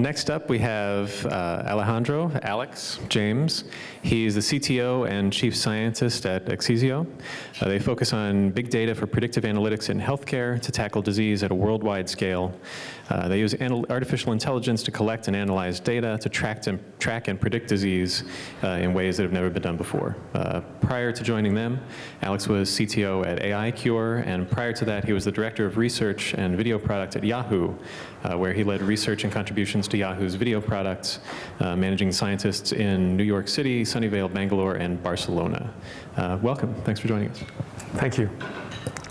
Next up, we have Alex James. He's the CTO and chief scientist at Exesio. They focus on big data for predictive analytics in healthcare to tackle disease at a worldwide scale. They use artificial intelligence to collect and analyze data to track and predict disease in ways that have never been done before. Prior to joining them, Alex was CTO at AI Cure, and prior to that, he was the director of research and video product at Yahoo, where he led research and contributions to Yahoo's video products, managing scientists in New York City, Sunnyvale, Bangalore, and Barcelona. Welcome. Thanks for joining us. Thank you.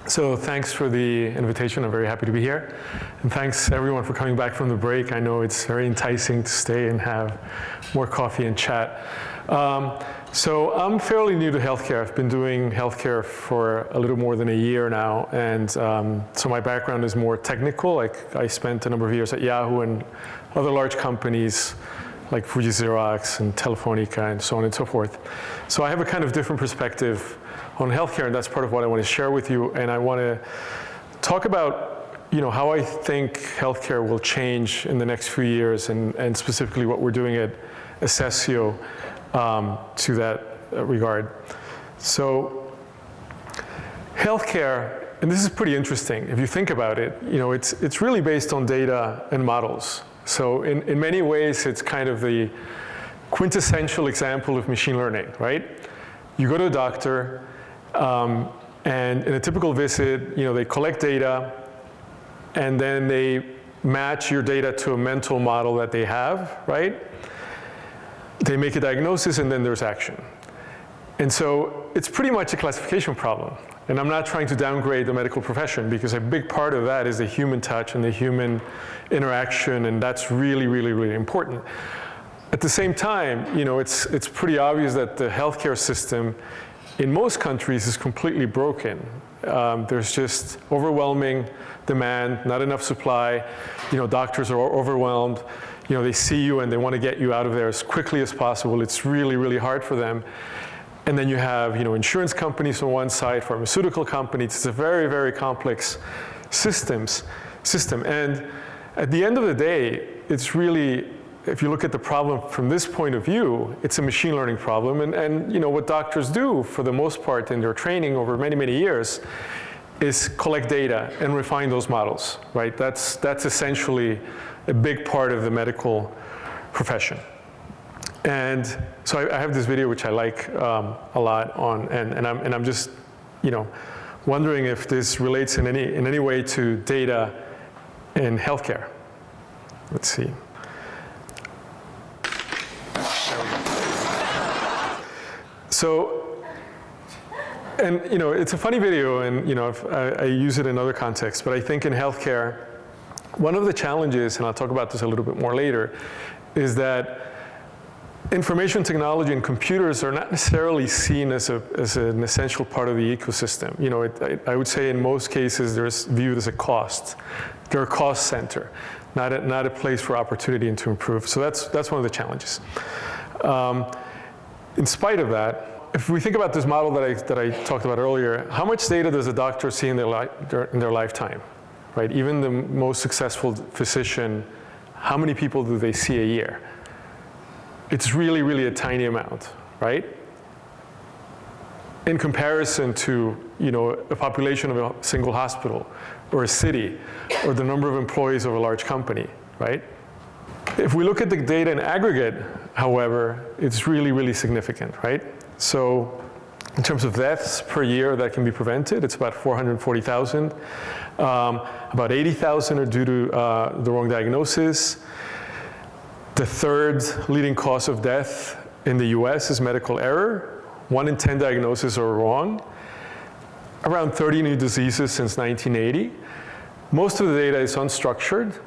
So thanks for the invitation. I'm very happy to be here. And thanks everyone for coming back from the break. I know it's very enticing to stay and have more coffee and chat. So I'm fairly new to healthcare. I've been doing healthcare for a little more than a year now. And so my background is more technical. Like I spent a number of years at Yahoo and other large companies like Fuji Xerox and Telefonica and so on and so forth. So I have a kind of different perspective on healthcare, and that's part of what I want to share with you. And I want to talk about how I think healthcare will change in the next few years, and specifically what we're doing at Exesio to that regard. So healthcare, and this is pretty interesting. If you think about it, it's really based on data and models. So in many ways, it's kind of the quintessential example of machine learning, right? You go to a doctor, and in a typical visit, they collect data, and then they match your data to a mental model that they have, right? They make a diagnosis, and then there's action. And so it's pretty much a classification problem. And I'm not trying to downgrade the medical profession, because a big part of that is the human touch and the human interaction, and that's really, really, really important. At the same time, it's pretty obvious that the healthcare system in most countries is completely broken. There's just overwhelming demand, not enough supply. Doctors are overwhelmed. They see you and they want to get you out of there as quickly as possible. It's really, really hard for them. And then you have, insurance companies on one side, pharmaceutical companies. It's a very, very complex system. And at the end of the day, it's really, if you look at the problem from this point of view, it's a machine learning problem. And what doctors do, for the most part, in their training over many, many years, is collect data and refine those models, right? That's essentially a big part of the medical profession. And so I have this video which I like a lot on, and I'm just wondering if this relates in any way to data in healthcare. Let's see. So, and it's a funny video, and I use it in other contexts, but I think in healthcare, one of the challenges, and I'll talk about this a little bit more later, is that information technology and computers are not necessarily seen as an essential part of the ecosystem. I would say in most cases they're viewed as a cost. They're a cost center, not a place for opportunity and to improve. So that's one of the challenges. In spite of that, if we think about this model that I talked about earlier, how much data does a doctor see in their lifetime, right? Even the most successful physician, how many people do they see a year? It's really, really a tiny amount, right? In comparison to, a population of a single hospital or a city or the number of employees of a large company, right? If we look at the data in aggregate, however, it's really, really significant, right? So in terms of deaths per year that can be prevented, it's about 440,000. About 80,000 are due to the wrong diagnosis. The third leading cause of death in the US is medical error. 1 in 10 diagnoses are wrong. Around 30 new diseases since 1980. Most of the data is unstructured.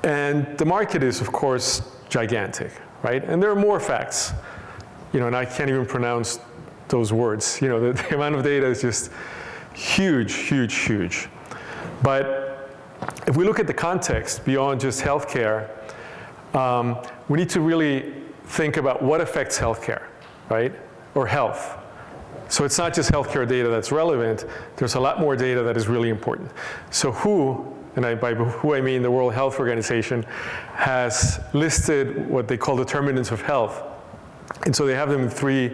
And the market is, of course, gigantic, right? And there are more facts, and I can't even pronounce those words. The amount of data is just huge, huge, huge. But if we look at the context beyond just healthcare, we need to really think about what affects healthcare, right? Or health. So it's not just healthcare data that's relevant. There's a lot more data that is really important. So who and by who I mean the World Health Organization, has listed what they call determinants of health. And so they have them in 3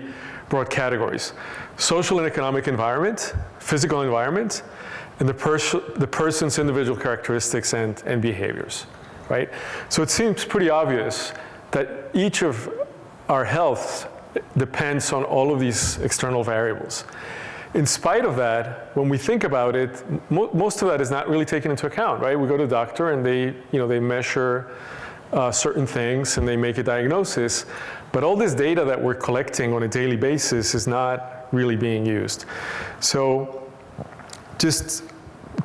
broad categories: social and economic environment, physical environment, and the person's individual characteristics and behaviors, right? So it seems pretty obvious that each of our health depends on all of these external variables. In spite of that, when we think about it, most of that is not really taken into account, right? We go to the doctor and they measure certain things and they make a diagnosis, but all this data that we're collecting on a daily basis is not really being used. So just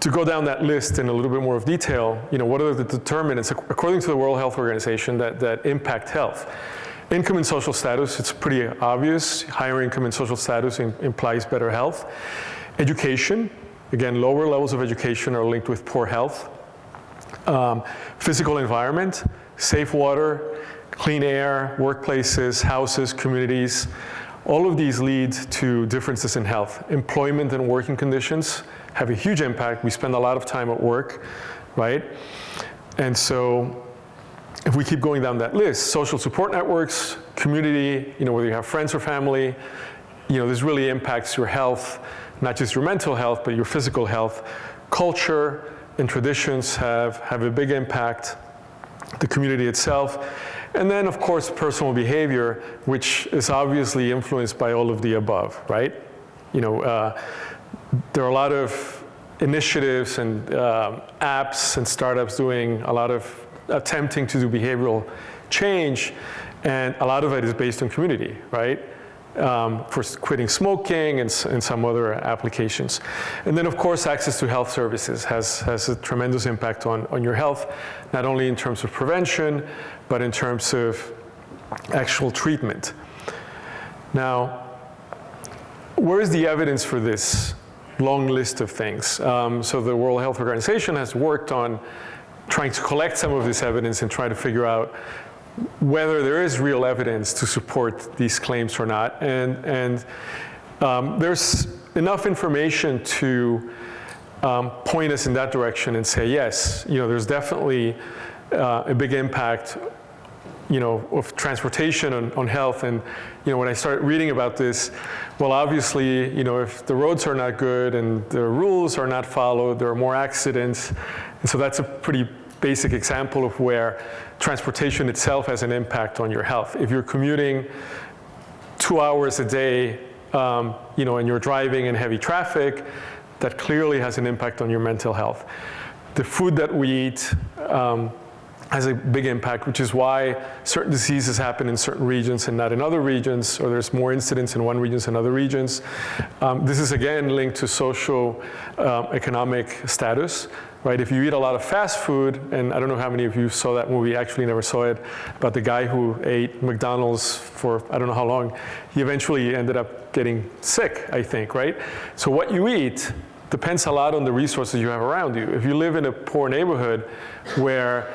to go down that list in a little bit more of detail, what are the determinants, according to the World Health Organization, that impact health? Income and social status, it's pretty obvious. Higher income and social status implies better health. Education, again, lower levels of education are linked with poor health. Physical environment, safe water, clean air, workplaces, houses, communities, all of these lead to differences in health. Employment and working conditions have a huge impact. We spend a lot of time at work, right? And so if we keep going down that list, social support networks, community, whether you have friends or family, this really impacts your health, not just your mental health, but your physical health. Culture and traditions have a big impact, the community itself. And then, of course, personal behavior, which is obviously influenced by all of the above, right? There are a lot of initiatives and apps and startups doing a lot of attempting to do behavioral change, and a lot of it is based on community, right? For quitting smoking and some other applications. And then, of course, access to health services has a tremendous impact on your health, not only in terms of prevention, but in terms of actual treatment. Now, where is the evidence for this long list of things? So the World Health Organization has worked on trying to collect some of this evidence and try to figure out whether there is real evidence to support these claims or not. And there's enough information to point us in that direction and say, yes, there's definitely a big impact of transportation on health. And when I started reading about this, well, obviously, if the roads are not good and the rules are not followed, there are more accidents. And so that's a pretty basic example of where transportation itself has an impact on your health. If you're commuting 2 hours a day, and you're driving in heavy traffic, that clearly has an impact on your mental health. The food that we eat has a big impact, which is why certain diseases happen in certain regions and not in other regions, or there's more incidence in one region than other regions. This is again linked to social economic status, right? If you eat a lot of fast food, and I don't know how many of you saw that movie, actually never saw it, about the guy who ate McDonald's for I don't know how long, he eventually ended up getting sick, I think, right? So what you eat depends a lot on the resources you have around you. If you live in a poor neighborhood where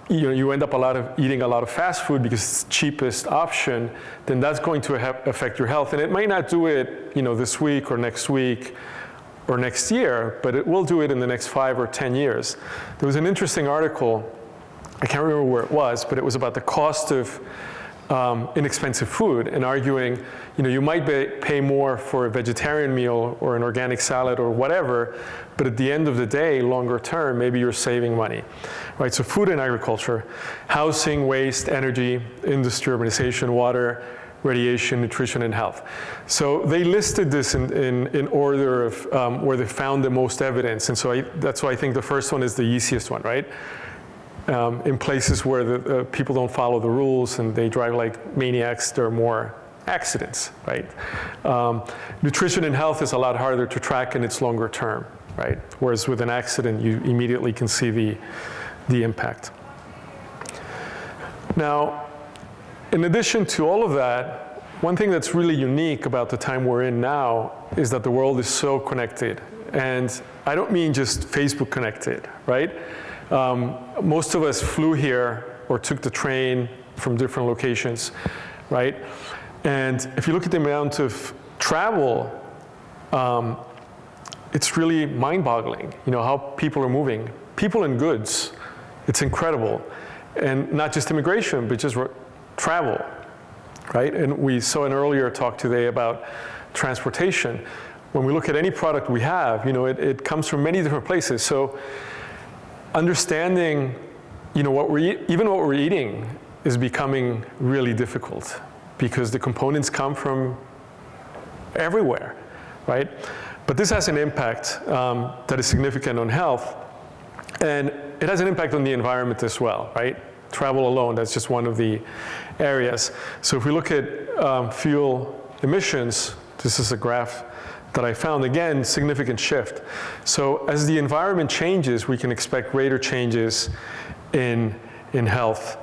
you end up eating a lot of fast food because it's the cheapest option, then that's going to affect your health. And it might not do it, this week or next week or next year, but it will do it in the next 5 or 10 years. There was an interesting article, I can't remember where it was, but it was about the cost of inexpensive food, and arguing, you might pay more for a vegetarian meal or an organic salad or whatever, but at the end of the day, longer term, maybe you're saving money, right? So food and agriculture, housing, waste, energy, industry, urbanization, water, radiation, nutrition, and health. So they listed this in order of where they found the most evidence, and so that's why I think the first one is the easiest one, right? In places where the people don't follow the rules and they drive like maniacs, there are more accidents, right? Nutrition and health is a lot harder to track and it's longer term, right? Whereas with an accident, you immediately can see the impact. Now, in addition to all of that, one thing that's really unique about the time we're in now is that the world is so connected. And I don't mean just Facebook connected, right? Most of us flew here or took the train from different locations, right? And if you look at the amount of travel it's really mind-boggling, how people are moving. People and goods, it's incredible. And not just immigration, but just travel, right? And we saw an earlier talk today about transportation. When we look at any product we have, it comes from many different places. So understanding, even what we're eating is becoming really difficult because the components come from everywhere, right? But this has an impact that is significant on health, and it has an impact on the environment as well, right? Travel alone, that's just one of the areas. So if we look at fuel emissions, this is a graph that I found, again, significant shift. So as the environment changes, we can expect greater changes in health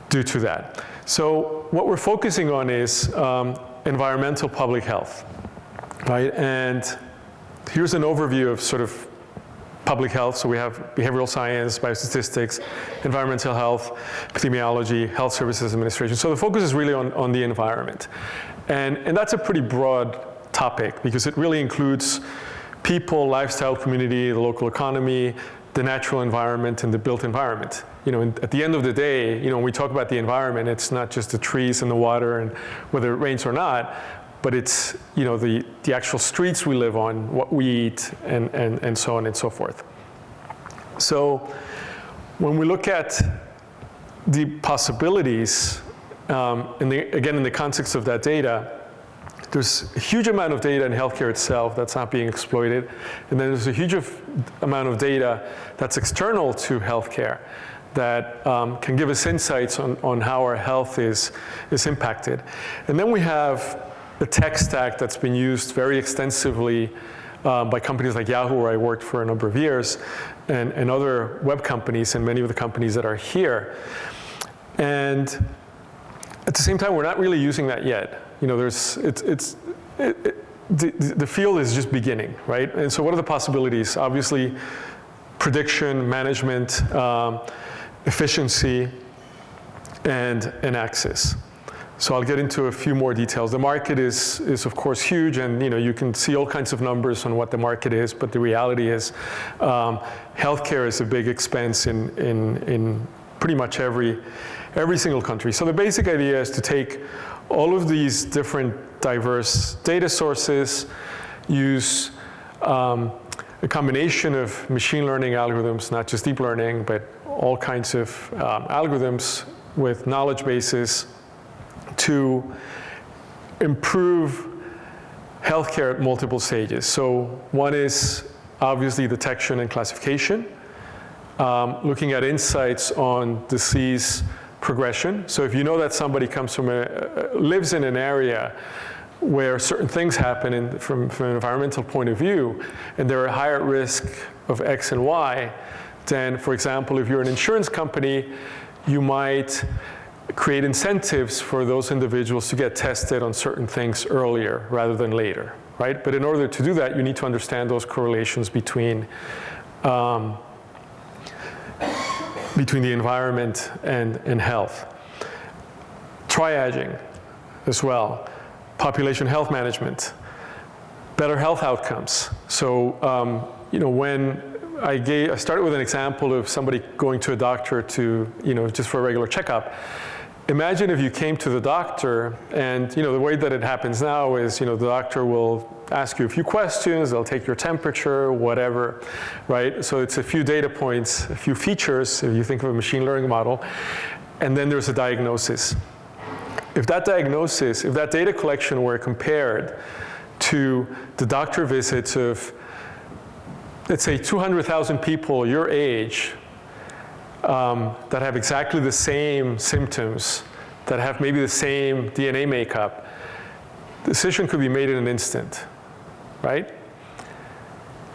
due to that. So what we're focusing on is environmental public health, right? And here's an overview of sort of public health. So we have behavioral science, biostatistics, environmental health, epidemiology, health services administration. So the focus is really on the environment. And that's a pretty broad topic because it really includes people, lifestyle, community, the local economy, the natural environment, and the built environment. At the end of the day, when we talk about the environment, it's not just the trees and the water and whether it rains or not, but it's the actual streets we live on, what we eat, and so on and so forth. So when we look at the possibilities, again, in the context of that data, there's a huge amount of data in healthcare itself that's not being exploited, and then there's a huge amount of data that's external to healthcare that can give us insights on how our health is impacted. And then we have the tech stack that's been used very extensively by companies like Yahoo, where I worked for a number of years, and other web companies, and many of the companies that are here. And at the same time, we're not really using that yet. The field is just beginning, right? And so what are the possibilities? Obviously, prediction, management, efficiency, and access. So I'll get into a few more details. The market is of course huge, and you can see all kinds of numbers on what the market is, but the reality is healthcare is a big expense in pretty much every single country. So the basic idea is to take all of these different diverse data sources, use a combination of machine learning algorithms, not just deep learning, but all kinds of algorithms with knowledge bases to improve healthcare at multiple stages. So one is obviously detection and classification, looking at insights on disease progression. So if you know that somebody lives in an area where certain things happen from an environmental point of view, and they're at higher risk of X and Y, then, for example, if you're an insurance company, you might create incentives for those individuals to get tested on certain things earlier rather than later, right? But in order to do that, you need to understand those correlations between the environment and health. Triaging as well. Population health management. Better health outcomes. So, when I started with an example of somebody going to a doctor just for a regular checkup. Imagine if you came to the doctor and, the way that it happens now is, the doctor will ask you a few questions, they'll take your temperature, whatever, right? So it's a few data points, a few features, if you think of a machine learning model, and then there's a diagnosis. If that data collection were compared to the doctor visits of, let's say, 200,000 people your age that have exactly the same symptoms, that have maybe the same DNA makeup, the decision could be made in an instant, right?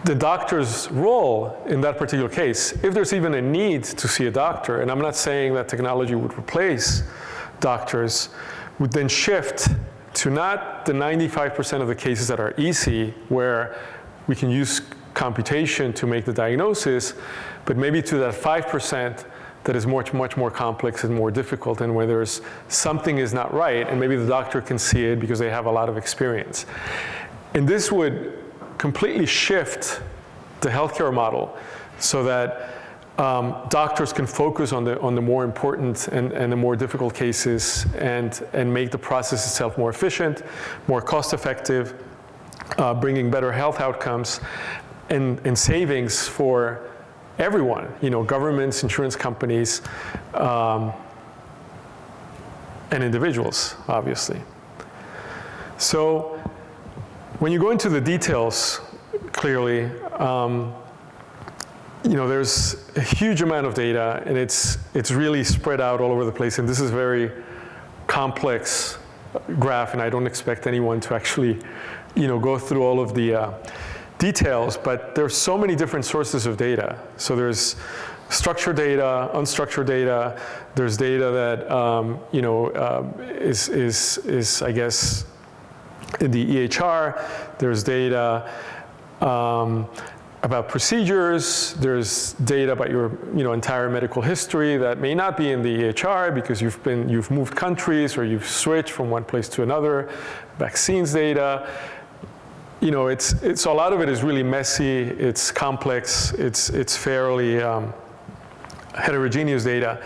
The doctor's role in that particular case, if there's even a need to see a doctor, and I'm not saying that technology would replace doctors, would then shift to not the 95% of the cases that are easy, where we can use computation to make the diagnosis, but maybe to that 5% that is much more complex and more difficult, and where there's something is not right, and maybe the doctor can see it because they have a lot of experience. And this would completely shift the healthcare model so that doctors can focus on the more important and the more difficult cases and make the process itself more efficient, more cost effective, bringing better health outcomes and savings for everyone, governments, insurance companies, and individuals, obviously. So when you go into the details, clearly, there's a huge amount of data, and it's really spread out all over the place. And this is a very complex graph, and I don't expect anyone to actually, go through all of the details. But there's so many different sources of data. So there's structured data, unstructured data. There's data that is I guess in the EHR. There's data about procedures. There's data about your entire medical history that may not be in the EHR because you've moved countries or you've switched from one place to another. Vaccines data. It's a lot of it is really messy. It's complex. It's fairly heterogeneous data.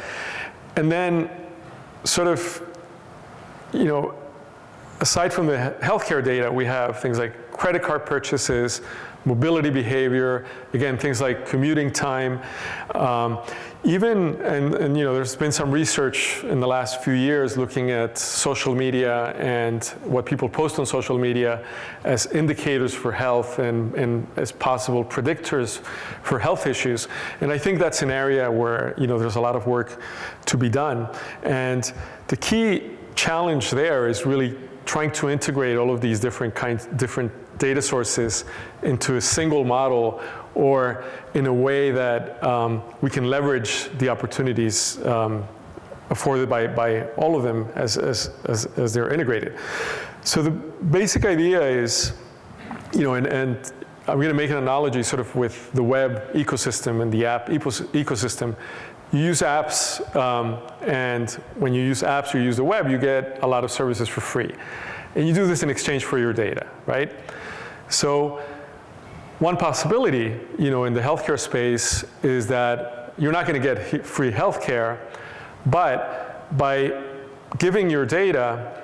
And then sort of, aside from the healthcare data, we have things like credit card purchases, mobility behavior, again, things like commuting time. There's been some research in the last few years looking at social media and what people post on social media as indicators for health and as possible predictors for health issues. And I think that's an area where, there's a lot of work to be done. And the key challenge there is really trying to integrate all of these different data sources into a single model, or in a way that we can leverage the opportunities afforded by all of them as they're integrated. So the basic idea is, and I'm going to make an analogy sort of with the web ecosystem and the app ecosystem. You use apps, and when you use apps or you use the web, you get a lot of services for free. And you do this in exchange for your data, right? So one possibility, in the healthcare space is that you're not going to get free healthcare, but by giving your data,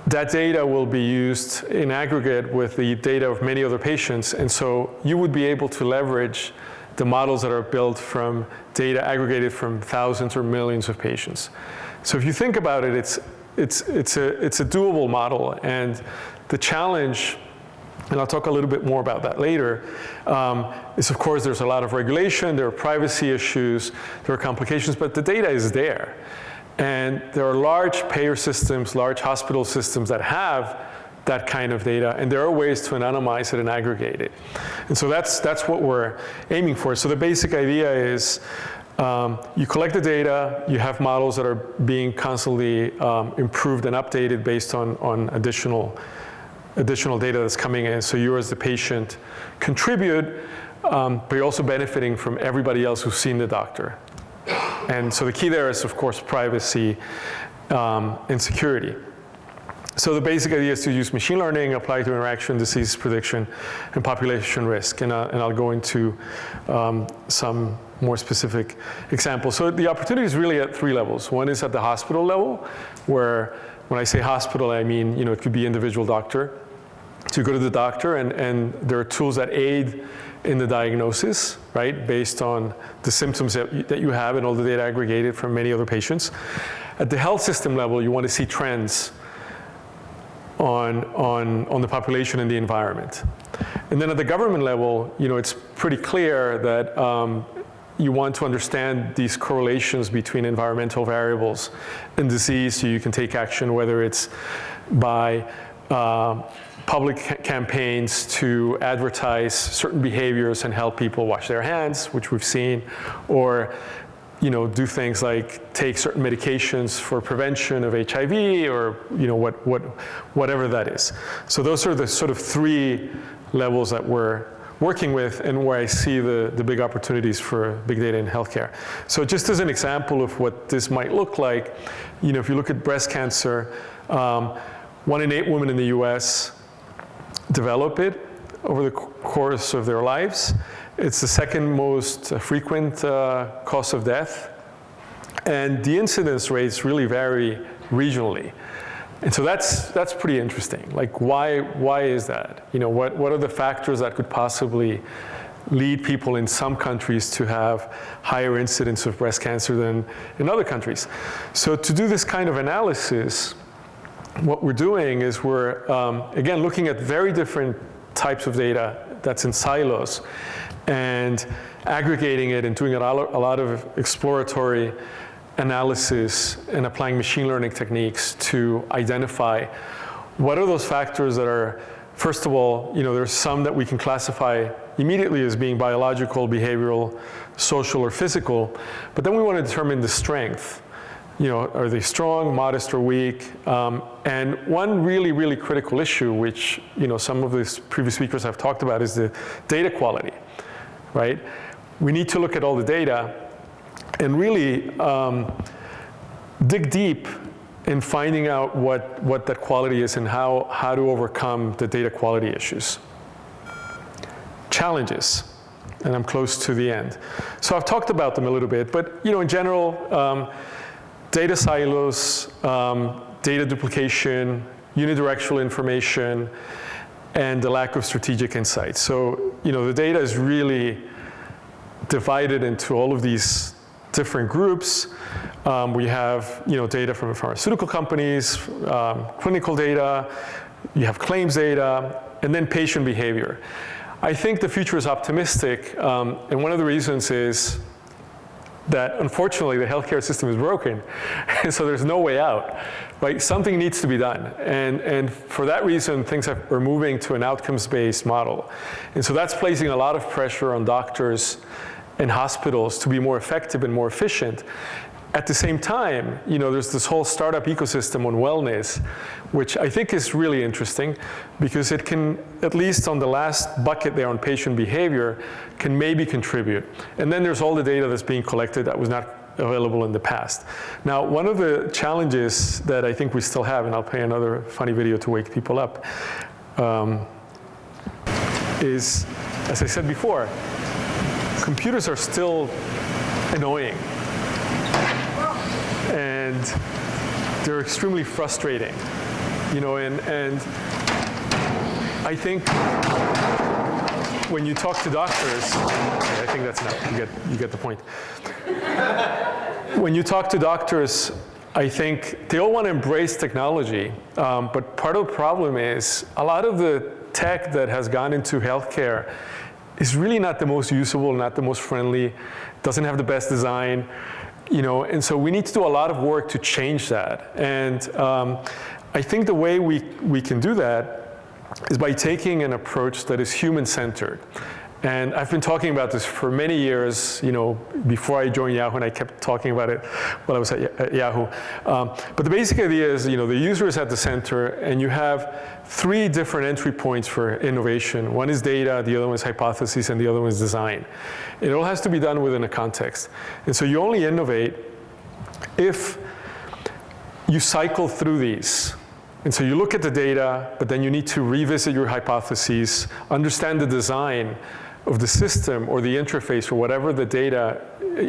that data will be used in aggregate with the data of many other patients. And so you would be able to leverage the models that are built from data aggregated from thousands or millions of patients. So if you think about it, it's a doable model. And the challenge, and I'll talk a little bit more about that later, is of course there's a lot of regulation, there are privacy issues, there are complications, but the data is there. And there are large payer systems, large hospital systems that have that kind of data, and there are ways to anonymize it and aggregate it. And so that's what we're aiming for. So the basic idea is you collect the data, you have models that are being constantly improved and updated based on additional data that's coming in. So you as the patient contribute, but you're also benefiting from everybody else who's seen the doctor. And so the key there is, of course, privacy and security. So the basic idea is to use machine learning, apply to interaction, disease prediction, and population risk. And I'll go into some more specific examples. So the opportunity is really at three levels. One is at the hospital level, where when I say hospital, I mean, it could be individual doctor. So you go to the doctor, and there are tools that aid in the diagnosis, right, based on the symptoms that you have and all the data aggregated from many other patients. At the health system level, you want to see trends on the population and the environment. And then at the government level, it's pretty clear that you want to understand these correlations between environmental variables and disease, so you can take action, whether it's by public campaigns to advertise certain behaviors and help people wash their hands, which we've seen, or do things like take certain medications for prevention of HIV, or whatever that is. So those are the sort of three levels that we're working with, and where I see the big opportunities for big data in healthcare. So just as an example of what this might look like, if you look at breast cancer, 1 in 8 women in the US develop it. over the course of their lives. It's the second most frequent cause of death. And the incidence rates really vary regionally. And so that's pretty interesting. Like, why is that? You know, what are the factors that could possibly lead people in some countries to have higher incidence of breast cancer than in other countries? So to do this kind of analysis, what we're doing is we're, again, looking at very different types of data that's in silos and aggregating it and doing a lot of exploratory analysis and applying machine learning techniques to identify what are those factors that are, first of all, you know, there's some that we can classify immediately as being biological, behavioral, social, or physical, but then we want to determine the strength. You know, are they strong, modest, or weak? And one really, really critical issue, which, you know, some of the previous speakers have talked about, is the data quality, right? We need to look at all the data and really dig deep in finding out what that quality is and how to overcome the data quality issues. Challenges, and I'm close to the end. So I've talked about them a little bit, but, you know, in general, data silos, data duplication, unidirectional information, and the lack of strategic insight. So, you know, the data is really divided into all of these different groups. We have, you know, data from pharmaceutical companies, clinical data, you have claims data, and then patient behavior. I think the future is optimistic, and one of the reasons is that unfortunately the healthcare system is broken, and so there's no way out. Right? Something needs to be done, and for that reason, things are moving to an outcomes-based model, and so that's placing a lot of pressure on doctors and hospitals to be more effective and more efficient. At the same time, you know, there's this whole startup ecosystem on wellness, which I think is really interesting because it can, at least on the last bucket there on patient behavior, can maybe contribute. And then there's all the data that's being collected that was not available in the past. Now, one of the challenges that I think we still have, and I'll play another funny video to wake people up, is, as I said before, computers are still annoying. And they're extremely frustrating, you know, and I think when you talk to doctors, I think that's enough, you get the point. When you talk to doctors, I think they all want to embrace technology, but part of the problem is a lot of the tech that has gone into healthcare is really not the most usable, not the most friendly, doesn't have the best design. You know, and so we need to do a lot of work to change that. And I think the way we can do that is by taking an approach that is human-centered. And I've been talking about this for many years, you know, before I joined Yahoo, and I kept talking about it while I was at Yahoo. But the basic idea is, you know, the user is at the center, and you have three different entry points for innovation. One is data, the other one is hypothesis, and the other one is design. It all has to be done within a context. And so you only innovate if you cycle through these. And so you look at the data, but then you need to revisit your hypotheses, understand the design of the system or the interface or whatever the data,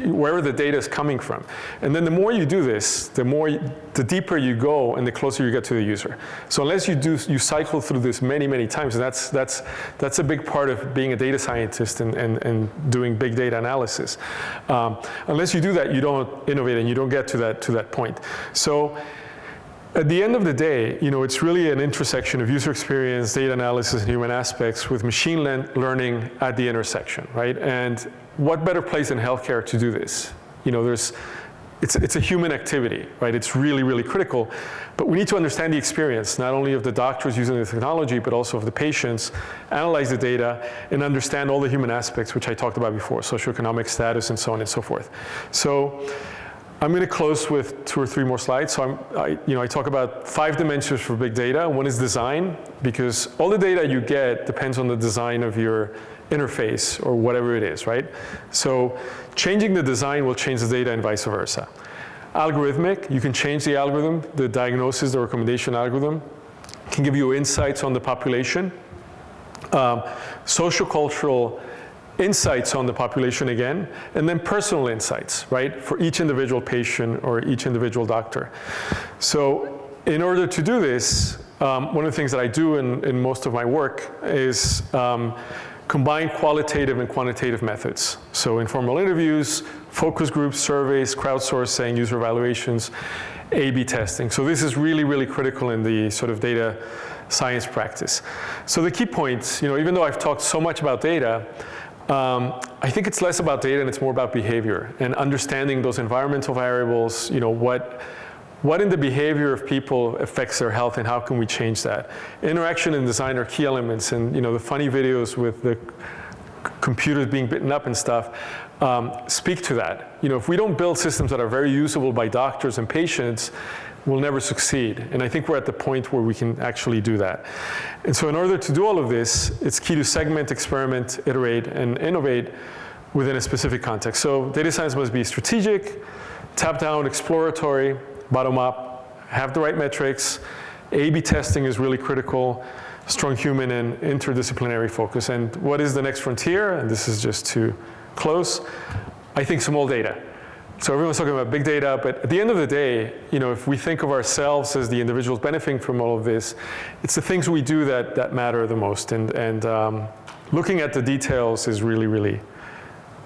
wherever the data is coming from. And then the more you do this, the deeper you go and the closer you get to the user. So unless you cycle through this many, many times, and that's a big part of being a data scientist and doing big data analysis. Unless you do that, you don't innovate and you don't get to that point. So at the end of the day, you know, it's really an intersection of user experience, data analysis, and human aspects with machine learning at the intersection, right? And what better place in healthcare to do this? You know, it's a human activity, right? It's really, really critical. But we need to understand the experience, not only of the doctors using the technology, but also of the patients, analyze the data, and understand all the human aspects, which I talked about before, socioeconomic status, and so on and so forth. So I'm going to close with 2 or 3 more slides. So I talk about 5 dimensions for big data. One is design, because all the data you get depends on the design of your interface or whatever it is, right? So changing the design will change the data and vice versa. Algorithmic, you can change the algorithm, the diagnosis, the recommendation algorithm, can give you insights on the population. Social-cultural insights on the population again, and then personal insights, right, for each individual patient or each individual doctor. So in order to do this, one of the things that I do in most of my work is combine qualitative and quantitative methods. So informal interviews, focus groups, surveys, crowdsourcing, user evaluations, A/B testing. So this is really, really critical in the sort of data science practice. So the key points, even though I've talked so much about data, I think it's less about data and it's more about behavior and understanding those environmental variables, what in the behavior of people affects their health and how can we change that. Interaction and design are key elements, and the funny videos with the computers being bitten up and stuff speak to that. If we don't build systems that are very usable by doctors and patients, we'll never succeed. And I think we're at the point where we can actually do that. And so in order to do all of this, it's key to segment, experiment, iterate, and innovate within a specific context. So data science must be strategic, top-down, exploratory, bottom-up, have the right metrics. A/B testing is really critical, strong human and interdisciplinary focus. And what is the next frontier? And this is just to close. I think small data. So everyone's talking about big data, but at the end of the day, if we think of ourselves as the individuals benefiting from all of this, it's the things we do that matter the most. And looking at the details is really, really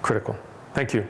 critical. Thank you.